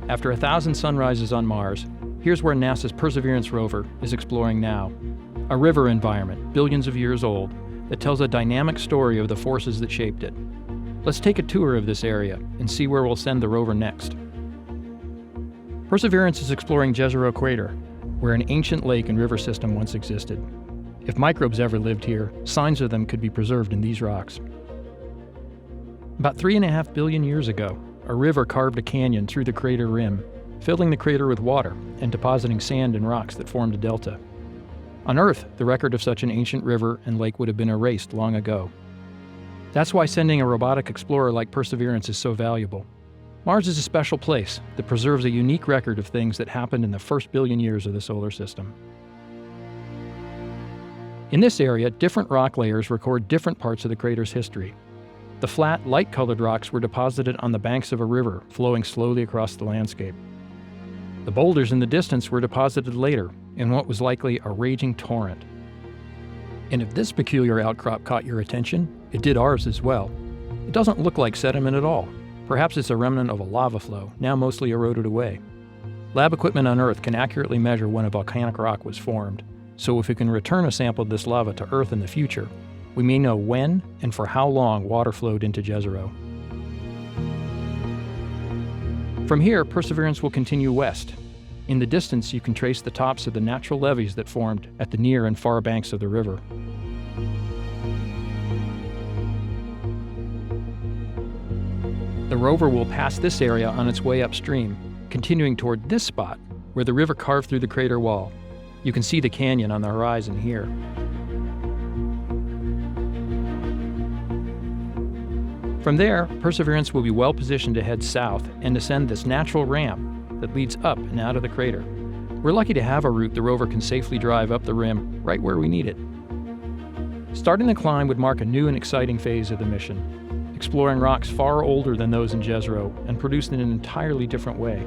After 1,000 sunrises on Mars, here's where NASA's Perseverance rover is exploring now. A river environment, billions of years old, that tells a dynamic story of the forces that shaped it. Let's take a tour of this area and see where we'll send the rover next. Perseverance is exploring Jezero Crater, where an ancient lake and river system once existed. If microbes ever lived here, signs of them could be preserved in these rocks. About 3.5 billion years ago, a river carved a canyon through the crater rim, filling the crater with water and depositing sand and rocks that formed a delta. On Earth, the record of such an ancient river and lake would have been erased long ago. That's why sending a robotic explorer like Perseverance is so valuable. Mars is a special place that preserves a unique record of things that happened in the first billion years of the solar system. In this area, different rock layers record different parts of the crater's history. The flat, light-colored rocks were deposited on the banks of a river flowing slowly across the landscape. The boulders in the distance were deposited later in what was likely a raging torrent. And if this peculiar outcrop caught your attention, it did ours as well. It doesn't look like sediment at all. Perhaps it's a remnant of a lava flow, now mostly eroded away. Lab equipment on Earth can accurately measure when a volcanic rock was formed, so if we can return a sample of this lava to Earth in the future, we may know when and for how long water flowed into Jezero. From here, Perseverance will continue west. In the distance, you can trace the tops of the natural levees that formed at the near and far banks of the river. The rover will pass this area on its way upstream, continuing toward this spot where the river carved through the crater wall. You can see the canyon on the horizon here. From there, Perseverance will be well positioned to head south and ascend this natural ramp that leads up and out of the crater. We're lucky to have a route the rover can safely drive up the rim right where we need it. Starting the climb would mark a new and exciting phase of the mission, exploring rocks far older than those in Jezero and produced in an entirely different way.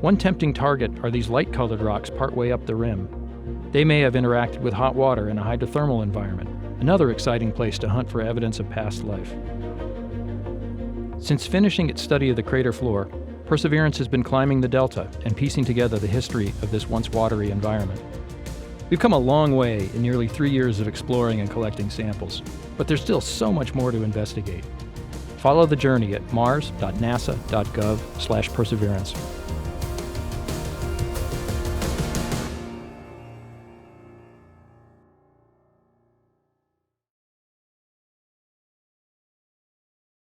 One tempting target are these light-colored rocks partway up the rim. They may have interacted with hot water in a hydrothermal environment, another exciting place to hunt for evidence of past life. Since finishing its study of the crater floor, Perseverance has been climbing the delta and piecing together the history of this once watery environment. We've come a long way in nearly 3 years of exploring and collecting samples, but there's still so much more to investigate. Follow the journey at mars.nasa.gov/perseverance.